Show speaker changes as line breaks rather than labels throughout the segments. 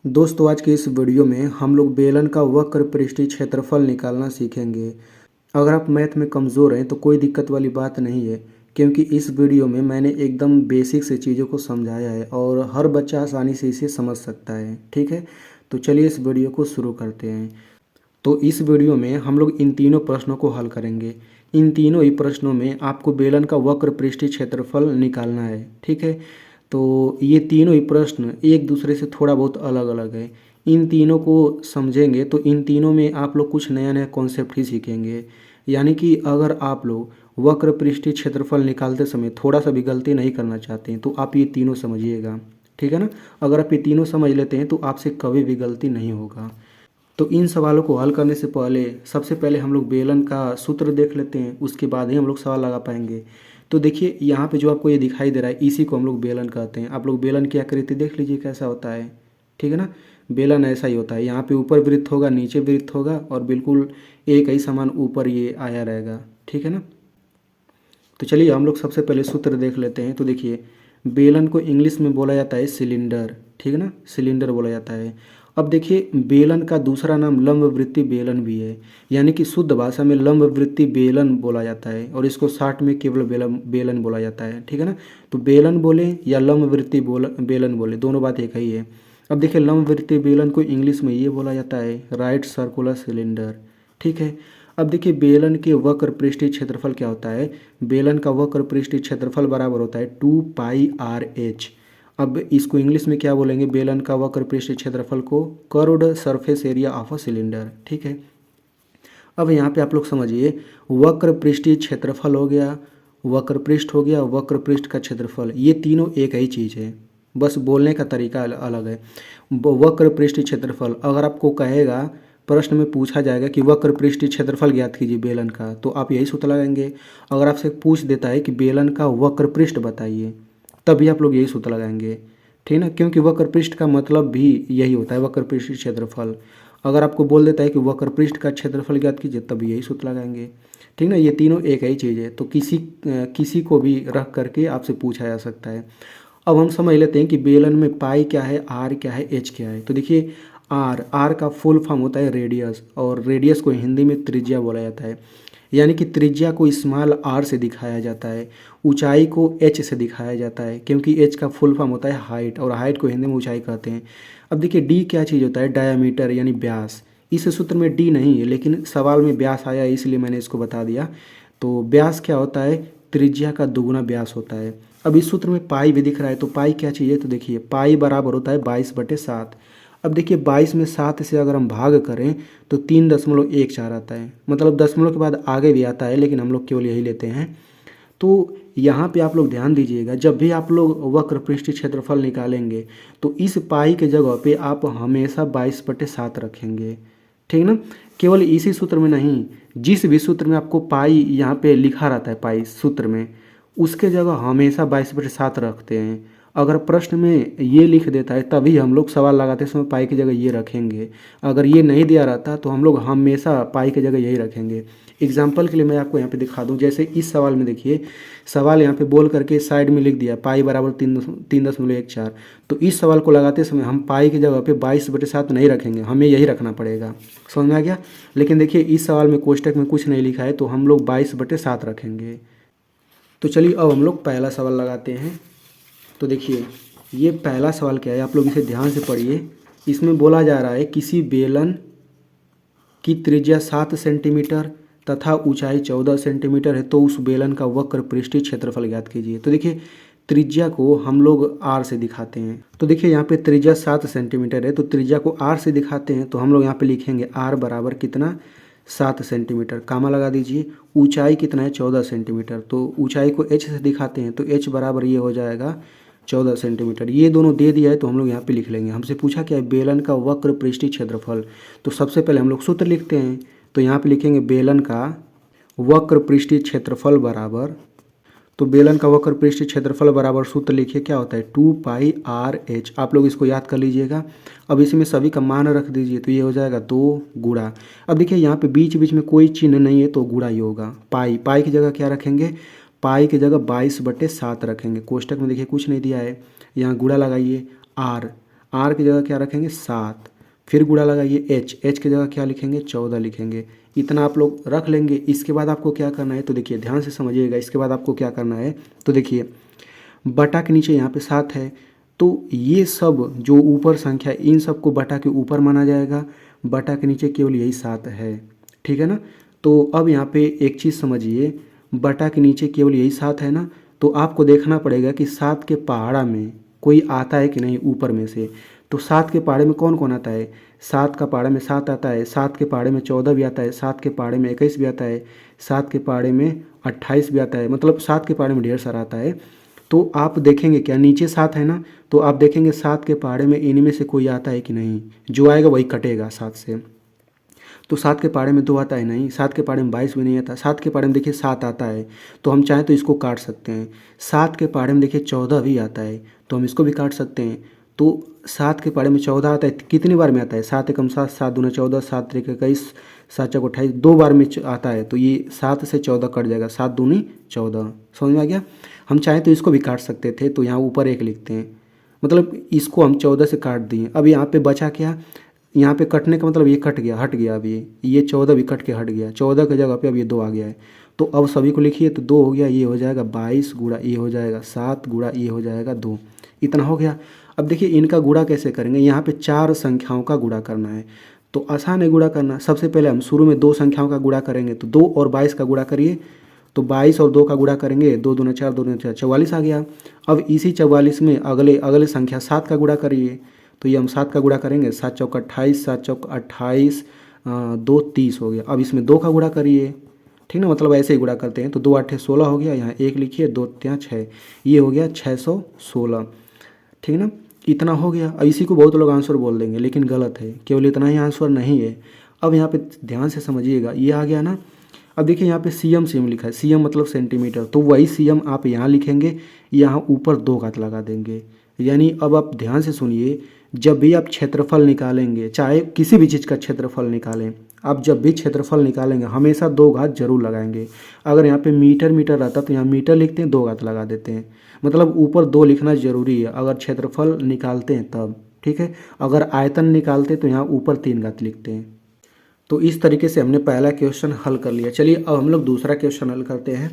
दोस्तों आज के इस वीडियो में हम लोग बेलन का वक्र पृष्ठीय क्षेत्रफल निकालना सीखेंगे। अगर आप मैथ में कमज़ोर हैं तो कोई दिक्कत वाली बात नहीं है, क्योंकि इस वीडियो में मैंने एकदम बेसिक से चीज़ों को समझाया है और हर बच्चा आसानी से इसे समझ सकता है। ठीक है, तो चलिए इस वीडियो को शुरू करते हैं। तो इस वीडियो में हम लोग इन तीनों प्रश्नों को हल करेंगे। इन तीनों ही प्रश्नों में आपको बेलन का वक्र पृष्ठीय क्षेत्रफल निकालना है। ठीक है, तो ये तीनों ही प्रश्न एक दूसरे से थोड़ा बहुत अलग अलग है। इन तीनों को समझेंगे तो इन तीनों में आप लोग कुछ नया नया कॉन्सेप्ट ही सीखेंगे। यानी कि अगर आप लोग वक्र पृष्ठीय क्षेत्रफल निकालते समय थोड़ा सा भी गलती नहीं करना चाहते हैं तो आप ये तीनों समझिएगा। ठीक है ना, अगर आप ये तीनों समझ लेते हैं तो आपसे कभी भी गलती नहीं होगा। तो इन सवालों को हल करने से पहले सबसे पहले हम लोग बेलन का सूत्र देख लेते हैं, उसके बाद ही हम लोग सवाल लगा पाएंगे। तो देखिए यहाँ पे जो आपको ये दिखाई दे रहा है इसी को हम लोग बेलन कहते हैं। आप लोग बेलन की आकृति देख लीजिए कैसा होता है। ठीक है ना, बेलन ऐसा ही होता है। यहाँ पे ऊपर वृत्त होगा, नीचे वृत्त होगा और बिल्कुल एक ही समान ऊपर ये आया रहेगा। ठीक है ना, तो चलिए हम लोग सबसे पहले सूत्र देख लेते हैं। तो देखिए बेलन को इंग्लिश में बोला जाता है सिलेंडर। ठीक है ना, सिलेंडर बोला जाता है। अब देखिए बेलन का दूसरा नाम लंबवृत्तीय बेलन भी है, यानी कि शुद्ध भाषा में लंबवृत्तीय बेलन बोला जाता है और इसको शॉर्ट में केवल बेलन बेलन बोला जाता है। ठीक है ना, तो बेलन बोले या लंबवृत्तीय बेलन बोले दोनों बात एक ही है। अब देखिए लंबवृत्तीय बेलन को इंग्लिश में ये बोला जाता है राइट सर्कुलर सिलेंडर। ठीक है, अब देखिए बेलन के वक्र पृष्ठीय क्षेत्रफल क्या होता है। बेलन का वक्र पृष्ठीय क्षेत्रफल बराबर होता है 2πr/h। अब इसको इंग्लिश में क्या बोलेंगे, बेलन का वक्र पृष्ठीय क्षेत्रफल को curved surface area of a cylinder. ठीक है, अब यहाँ पे आप लोग समझिए वक्र पृष्ठीय क्षेत्रफल हो गया, वक्र पृष्ठ हो गया, वक्र पृष्ठ का क्षेत्रफल, ये तीनों एक ही चीज़ है, बस बोलने का तरीका अलग है। वक्र पृष्ठीय क्षेत्रफल अगर आपको कहेगा, प्रश्न में पूछा जाएगा कि वक्र पृष्ठीय क्षेत्रफल ज्ञात कीजिए बेलन का, तो आप यही सूत्र लगाएंगे। अगर आपसे पूछ देता है कि बेलन का वक्र पृष्ठ बताइए, तभी आप लोग यही सूत्र लगाएंगे। ठीक ना, क्योंकि वक्र पृष्ठ का मतलब भी यही होता है, वक्र पृष्ठ क्षेत्रफल। अगर आपको बोल देता है कि वक्र पृष्ठ का क्षेत्रफल ज्ञात कीजिए, तभी यही सूत्र लगाएंगे। ठीक ना, ये तीनों एक ही चीज़ है, तो किसी को भी रख करके आपसे पूछा जा सकता है। अब हम समझ लेते हैं कि बेलन में पाई क्या है, आर क्या है, एच क्या है। तो देखिए आर का फुल फॉर्म होता है रेडियस, और रेडियस को हिंदी में त्रिज्या बोला जाता है। यानी कि त्रिज्या को स्मॉल आर से दिखाया जाता है, ऊंचाई को एच से दिखाया जाता है, क्योंकि एच का फुल फॉर्म होता है हाइट, और हाइट को हिंदी में ऊंचाई कहते हैं। अब देखिए डी क्या चीज़ होता है, डायामीटर यानी व्यास। इस सूत्र में डी नहीं है, लेकिन सवाल में व्यास आया इसलिए मैंने इसको बता दिया। तो व्यास क्या होता है, त्रिज्या का दुगुना व्यास होता है। अब इस सूत्र में पाई भी दिख रहा है, तो पाई क्या चीज़ है, तो देखिए पाई बराबर होता है 22/7। अब देखिए 22 में 7 से अगर हम भाग करें तो 3.14 आता है, मतलब दशमलव के बाद आगे भी आता है, लेकिन हम लोग केवल यही लेते हैं। तो यहाँ पे आप लोग ध्यान दीजिएगा, जब भी आप लोग वक्र पृष्ठीय क्षेत्रफल निकालेंगे तो इस पाई के जगह पे आप हमेशा 22/7 रखेंगे। ठीक ना, केवल इसी सूत्र में नहीं, जिस भी सूत्र में आपको पाई यहाँ पे लिखा रहता है पाई सूत्र में, उसके जगह हमेशा 22/7 रखते हैं। अगर प्रश्न में ये लिख देता है तभी हम लोग सवाल लगाते समय पाई की जगह ये रखेंगे। अगर ये नहीं दिया रहता तो हम लोग हमेशा पाई की जगह यही रखेंगे। एग्जाम्पल के लिए मैं आपको यहाँ पे दिखा दूँ, जैसे इस सवाल में देखिए, सवाल यहाँ पे बोल करके साइड में लिख दिया पाई बराबर 3.14। तो इस सवाल को लगाते समय हम पाई की जगह पे 22/7 नहीं रखेंगे, हमें यही रखना पड़ेगा। समझ में आ गया। लेकिन देखिए इस सवाल में कोष्टक में कुछ नहीं लिखा है, तो हम लोग 22/7 रखेंगे। तो चलिए अब हम लोग पहला सवाल लगाते हैं। तो देखिए ये पहला सवाल क्या है, आप लोग इसे ध्यान से पढ़िए। इसमें बोला जा रहा है किसी बेलन की त्रिज्या 7 सेंटीमीटर तथा ऊंचाई 14 सेंटीमीटर है, तो उस बेलन का वक्र पृष्ठीय क्षेत्रफल ज्ञात कीजिए। तो देखिए त्रिज्या को हम लोग आर से दिखाते हैं। तो देखिए यहाँ पे त्रिज्या 7 सेंटीमीटर है, तो त्रिज्या को आर से दिखाते हैं, तो हम लोग यहाँ पे लिखेंगे आर बराबर कितना, 7 सेंटीमीटर, कामा लगा दीजिए। ऊंचाई कितना है, 14 सेंटीमीटर, तो ऊंचाई को एच से दिखाते हैं, तो एच बराबर ये हो जाएगा 14 सेंटीमीटर। ये दोनों दे दिया है तो हम लोग यहाँ पे लिख लेंगे। हमसे पूछा क्या है, बेलन का वक्र पृष्ठीय क्षेत्रफल। तो सबसे पहले हम लोग सूत्र लिखते हैं, तो यहाँ पे लिखेंगे बेलन का वक्र पृष्ठीय क्षेत्रफल बराबर, तो बेलन का वक्र पृष्ठीय क्षेत्रफल बराबर सूत्र लिखिए क्या होता है, 2πr/h। आप लोग इसको याद कर लीजिएगा। अब इसमें सभी का मान रख दीजिए, तो ये हो जाएगा 2 गुणा। अब देखिए यहाँ पे बीच बीच में कोई चिन्ह नहीं है तो गुणा ही होगा। पाई की जगह क्या रखेंगे, पाई की जगह 22/7 रखेंगे। कोष्टक में देखिए कुछ नहीं दिया है, यहाँ गुणा लगाइए। आर की जगह क्या रखेंगे 7, फिर गुणा लगाइए एच की जगह क्या लिखेंगे 14 लिखेंगे। इतना आप लोग रख लेंगे। इसके बाद आपको क्या करना है तो देखिए ध्यान से समझिएगा। इसके बाद आपको क्या करना है तो देखिए बटा के नीचे यहाँ पे 7 है, तो ये सब जो ऊपर संख्या इन सबको बटा के ऊपर माना जाएगा, बटा के नीचे केवल यही 7 है, ठीक है ना। तो अब यहाँ पे एक चीज़ समझिए, बटा के नीचे केवल यही 7 है ना, तो आपको देखना पड़ेगा कि 7 के पहाड़ा में कोई आता है कि नहीं ऊपर में से। तो 7 के पहाड़े में कौन कौन आता है, 7 का पहाड़े में 7 आता है, 7 के पहाड़े में 14 भी आता है, 7 के पहाड़े में 21 भी आता है, 7 के पहाड़े में 28 भी आता है, मतलब 7 के पहाड़े में ढेर सारा आता है। तो आप देखेंगे क्या नीचे 7 है ना, तो आप देखेंगे 7 के पहाड़े में इनमें से कोई आता है कि नहीं, जो आएगा वही कटेगा 7 से। तो 7 के पहाड़े में 2 आता है नहीं, 7 के पहाड़े में 22 भी नहीं आता, 7 के पहाड़े में देखिए 7 आता है, तो हम चाहें तो इसको काट सकते हैं। 7 के पहाड़े में देखिए 14 भी आता है, तो हम इसको भी काट सकते हैं। तो 7 के पहाड़े में 14 आता है, कितनी बार में आता है, 7 एकम 7, 7 दूना 14, 7 त्रिक 21, 7 चौक 28, 2 बार में आता है, तो ये 7 से 14 कट जाएगा, 7 दूनी 14। समझ में आ गया। हम चाहें तो इसको भी काट सकते थे, तो यहाँ ऊपर 1 लिखते हैं, मतलब इसको हम 14 से काट दिए। अब यहाँ पे बचा क्या, यहाँ पे कटने का मतलब ये कट गया, हट गया। अब ये 14 भी कट के हट गया, 14 की जगह पे अब ये 2 आ गया है। तो अब सभी को लिखिए, तो 2 हो गया, ये हो जाएगा 22 गुणा ये हो जाएगा 7 गुणा ये हो जाएगा 2, इतना हो गया। अब देखिए इनका गुणा कैसे करेंगे, यहाँ पे 4 संख्याओं का गुणा करना है, तो आसान है गुणा करना। सबसे पहले हम शुरू में 2 संख्याओं का गुणा करेंगे, तो 2 और 22 का गुणा करिए, तो 22 और 2 का गुणा करेंगे, 2 दूना 4, 2 दूना 4, 44 आ गया। अब इसी 44 में अगले अगले संख्या 7 का गुणा करिए, तो ये हम 7 का गुणा करेंगे, 7 चौक 28, 7 चौक 28, 2 30 हो गया। अब इसमें 2 का गुणा करिए, ठीक ना, मतलब ऐसे ही गुणा करते हैं। तो 2 8 16 हो गया, यहाँ 1 लिखिए, 2 3 6, ये हो गया 616, ठीक ना, इतना हो गया। अब इसी को बहुत लोग आंसर बोल देंगे, लेकिन गलत है, केवल इतना ही आंसर नहीं है। अब यहाँ पे ध्यान से समझिएगा, ये आ गया ना। अब देखिए यहाँ पे सीएम लिखा है, सीएम मतलब सेंटीमीटर, तो वही सीएम आप यहाँ लिखेंगे, यहाँ ऊपर 2 घात लगा देंगे। यानी अब आप ध्यान से सुनिए, जब भी आप क्षेत्रफल निकालेंगे, चाहे किसी भी चीज़ का क्षेत्रफल निकालें, आप जब भी क्षेत्रफल निकालेंगे हमेशा 2 घात जरूर लगाएंगे। अगर यहाँ पे मीटर मीटर रहता तो यहाँ मीटर लिखते हैं, 2 घात लगा देते हैं, मतलब ऊपर 2 लिखना जरूरी है अगर क्षेत्रफल निकालते हैं तब, ठीक है। अगर आयतन निकालते तो यहाँ ऊपर 3 घात लिखते हैं। तो इस तरीके से हमने पहला क्वेश्चन हल कर लिया। चलिए अब हम लोग दूसरा क्वेश्चन हल करते हैं।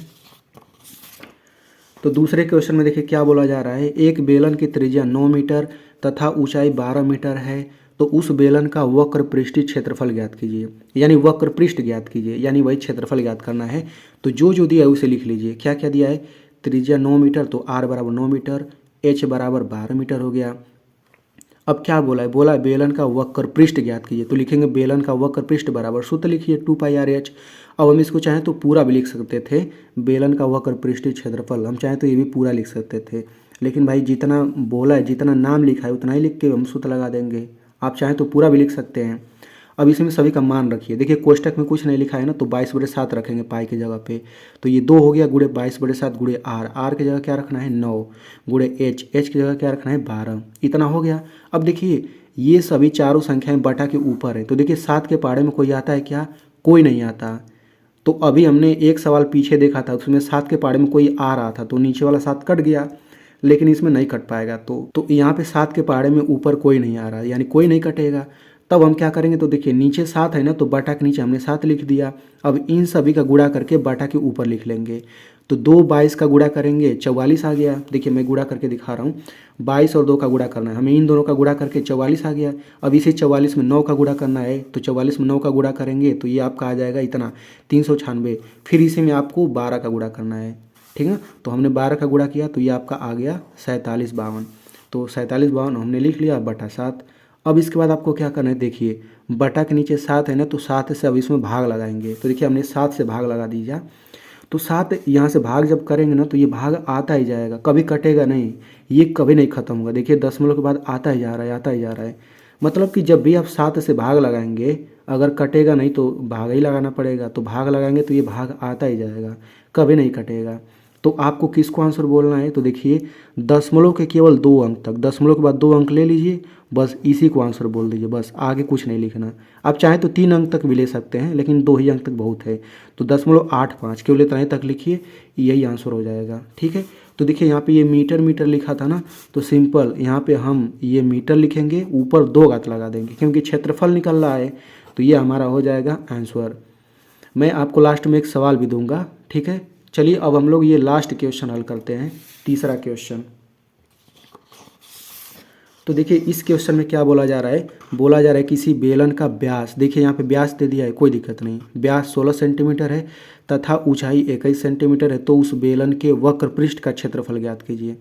तो दूसरे क्वेश्चन में देखिए क्या बोला जा रहा है, एक बेलन की त्रिज्या 9 मीटर तथा ऊंचाई 12 मीटर है, तो उस बेलन का वक्र पृष्ठीय क्षेत्रफल ज्ञात कीजिए, यानी वक्र पृष्ठ ज्ञात कीजिए, यानी वही क्षेत्रफल ज्ञात करना है। तो जो जो दिया है उसे लिख लीजिए। क्या क्या दिया है, त्रिज्या 9 मीटर, तो आर बराबर 9 मीटर, एच बराबर 12 मीटर हो गया। अब क्या बोला है, बोला है बेलन का वक्र पृष्ठ ज्ञात कीजिए, तो लिखेंगे बेलन का वक्र पृष्ठ बराबर सूत्र लिखिए 2 पाई आर एच। अब हम इसको चाहें तो पूरा भी लिख सकते थे, बेलन का वक्र पृष्ठीय क्षेत्रफल, हम चाहें तो ये भी पूरा लिख सकते थे, लेकिन भाई जितना बोला है, जितना नाम लिखा है उतना ही लिख के हम सूत्र लगा देंगे। आप चाहें तो पूरा भी लिख सकते हैं। अब इसमें सभी का मान रखिए, देखिए कोष्टक में कुछ नहीं लिखा है ना, तो 22/7 रखेंगे पाई की जगह पे, तो ये 2 हो गया गुणे 22/7 गुणे आर की जगह क्या रखना है 9, गुणे एच की जगह क्या रखना है 12, इतना हो गया। अब देखिए ये सभी चारों संख्याएं बटा के ऊपर है, तो देखिए 7 के पहाड़े में कोई आता है क्या, कोई नहीं आता। तो अभी हमने एक सवाल पीछे देखा था, उसमें 7 के पहाड़े में कोई आ रहा था, तो नीचे वाला 7 कट गया, लेकिन इसमें नहीं कट पाएगा। तो यहाँ पे 7 के पहाड़े में ऊपर कोई नहीं आ रहा, यानी कोई नहीं कटेगा। तब हम क्या करेंगे, तो देखिए नीचे 7 है ना, तो बटा के नीचे हमने 7 लिख दिया। अब इन सभी का गुणा करके बटा के ऊपर लिख लेंगे, तो 2 22 का गुणा करेंगे 44 आ गया। देखिए मैं गुणा करके दिखा रहा हूँ, 22 और 2 का गुणा करना है हमें, इन दोनों का गुणा करके 44 आ गया। अब इसे 44 में 9 का गुणा करना है, तो 44 में 9 का गुणा करेंगे तो ये आपका आ जाएगा इतना 396। फिर इसे में आपको 12 का गुणा करना है, ठीक है। तो हमने 12 का गुणा किया तो ये आपका आ गया 4752, तो 4752 हमने लिख लिया बटा 7। अब इसके बाद आपको क्या करना है, देखिए बटा के नीचे 7 है ना, तो 7 से अब इसमें भाग लगाएंगे, तो देखिए हमने 7 से भाग लगा दीजिए। तो 7 यहाँ से भाग जब करेंगे ना, तो ये भाग आता ही जाएगा, कभी कटेगा नहीं, ये कभी नहीं खत्म होगा। देखिए दशमलव के बाद आता ही जा रहा है, आता ही जा रहा है, मतलब कि जब भी आप 7 से भाग लगाएंगे, अगर कटेगा नहीं तो भाग ही लगाना पड़ेगा, तो भाग लगाएंगे तो ये भाग आता ही जाएगा, कभी नहीं कटेगा। तो आपको किसको आंसर बोलना है, तो देखिए दशमलव के केवल 2 अंक तक, दशमलव के बाद 2 अंक ले लीजिए, बस इसी को आंसर बोल दीजिए, बस आगे कुछ नहीं लिखना। आप चाहें तो 3 अंक तक भी ले सकते हैं, लेकिन 2 ही अंक तक बहुत है, तो 0.85 केवल इतना ही तक लिखिए, यही आंसर हो जाएगा, ठीक है। तो देखिए यहाँ पे ये मीटर मीटर लिखा था ना, तो सिंपल यहाँ पे हम ये मीटर लिखेंगे, ऊपर 2 घात लगा देंगे क्योंकि क्षेत्रफल निकल रहा है। तो ये हमारा हो जाएगा आंसर। मैं आपको लास्ट में एक सवाल भी दूंगा, ठीक है। चलिए अब हम लोग ये लास्ट क्वेश्चन हल करते हैं, तीसरा क्वेश्चन। तो देखिए इस क्वेश्चन में क्या बोला जा रहा है, बोला जा रहा है किसी बेलन का व्यास, देखिए यहाँ पे व्यास दे दिया है, कोई दिक्कत नहीं, व्यास 16 सेंटीमीटर है तथा ऊंचाई 21 सेंटीमीटर है, तो उस बेलन के वक्र पृष्ठ का क्षेत्रफल ज्ञात कीजिए।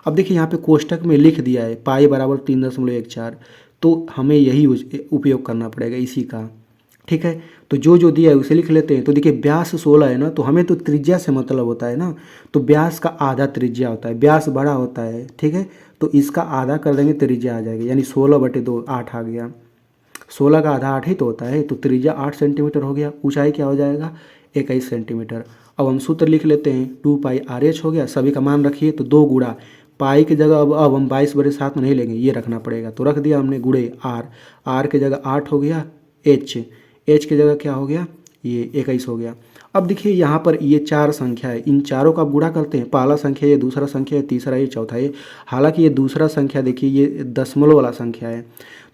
अब देखिए यहाँ पे कोष्टक में लिख दिया है पाई बराबर 3.14, तो हमें यही उपयोग करना पड़ेगा इसी का, ठीक है। तो जो जो दिया है उसे लिख लेते हैं। तो देखिए व्यास 16 है ना, तो हमें तो त्रिज्या से मतलब होता है ना, तो व्यास का आधा त्रिज्या होता है, व्यास बड़ा होता है, ठीक है। तो इसका आधा कर देंगे, त्रिज्या आ जाएगी, यानी 16/2 8 आ गया। 16 का आधा 8 ही तो होता है, तो त्रिज्या 8 सेंटीमीटर हो गया। ऊंचाई क्या हो जाएगा, 21 सेंटीमीटर। अब हम सूत्र लिख लेते हैं, 2πr/h हो गया, सभी का मान रखिए। तो 2 गुणा पाई की जगह अब हम 22/7 में नहीं लेंगे, ये रखना पड़ेगा, तो रख दिया हमने, गुणे आर की जगह 8 हो गया, एच की जगह क्या हो गया, ये 21 हो गया। अब देखिए यहाँ पर ये 4 संख्या है, इन चारों का आप गुणा करते हैं, पहला संख्या ये, दूसरा संख्या है, तीसरा ये, चौथा ये। हालांकि ये दूसरा संख्या देखिए ये दशमलव वाला संख्या है,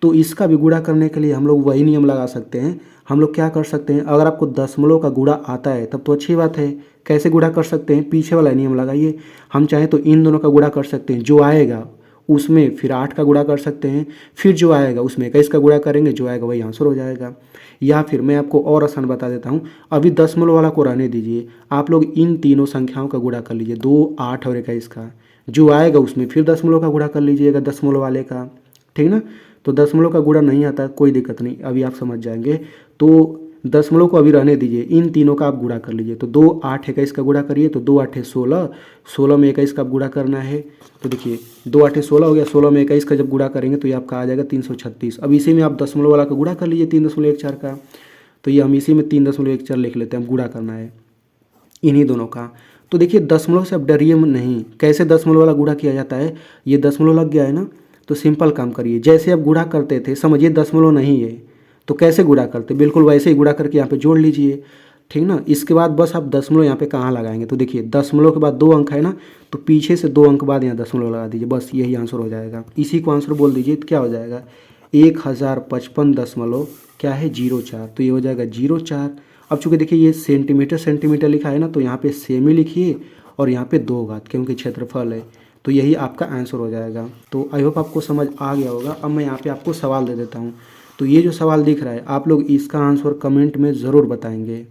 तो इसका भी गुणा करने के लिए हम लोग वही नियम लगा सकते हैं। हम लोग क्या कर सकते हैं, अगर आपको दशमलव का गुणा आता है तब तो अच्छी बात है। कैसे गुणा कर सकते हैं, पीछे वाला नियम लगाइए। हम चाहें तो इन दोनों का गुणा कर सकते हैं, जो आएगा उसमें फिर 8 का गुणा कर सकते हैं, फिर जो आएगा उसमें 21 का गुणा करेंगे, जो आएगा वही आंसर हो जाएगा। या फिर मैं आपको और आसान बता देता हूँ, अभी दशमलव वाला को रहने दीजिए, आप लोग इन तीनों संख्याओं का गुणा कर लीजिए, 2, 8 और 21 का, जो आएगा उसमें फिर दशमलव का गुणा कर लीजिएगा, दशमलव वाले का, ठीक ना। तो दशमलव का गुणा नहीं आता, कोई दिक्कत नहीं, अभी आप समझ जाएंगे। तो दशमलव को अभी रहने दीजिए, इन तीनों का आप गुणा कर लीजिए। तो 2, 8, 21 का गुणा करिए, तो 2, 8, 16, 16 में 21 का गुणा करना है। तो देखिए 2, 8, 16 हो गया, 16 में 21 का जब गुणा करेंगे तो ये आपका आ जाएगा 336। अब इसी में आप दशमलव वाला का गुणा कर लीजिए 3.14 का, तो ये हम इसी में 3.14 लिख लेते हैं, हम गुणा करना है इन्हीं दोनों का। तो देखिए दशमलव से अब डरिए नहीं, कैसे दशमलव वाला गुणा किया जाता है, ये दशमलव लग गया है ना, तो सिंपल काम करिए, जैसे आप गुणा करते थे, समझिए दशमलव नहीं है तो कैसे गुणा करते, बिल्कुल वैसे ही गुणा करके यहाँ पे जोड़ लीजिए, ठीक ना। इसके बाद बस आप दशमलव यहाँ पे कहाँ लगाएंगे, तो देखिए दशमलव के बाद 2 अंक है ना, तो पीछे से 2 अंक बाद यहाँ दशमलव लगा दीजिए, बस यही आंसर हो जाएगा। इसी को आंसर बोल दीजिए, तो क्या हो जाएगा, 1055 क्या है 04, तो ये हो जाएगा 04। अब चूँकि देखिए ये सेंटीमीटर सेंटीमीटर लिखा है ना, तो यहाँ पे सेमी लिखिए और यहाँ पे 2 घात, क्योंकि क्षेत्रफल है, तो यही आपका आंसर हो जाएगा। तो आई होप आपको समझ आ गया होगा। अब मैं यहाँ पे आपको सवाल दे देता हूँ, तो ये जो सवाल दिख रहा है आप लोग इसका आंसर कमेंट में ज़रूर बताएंगे।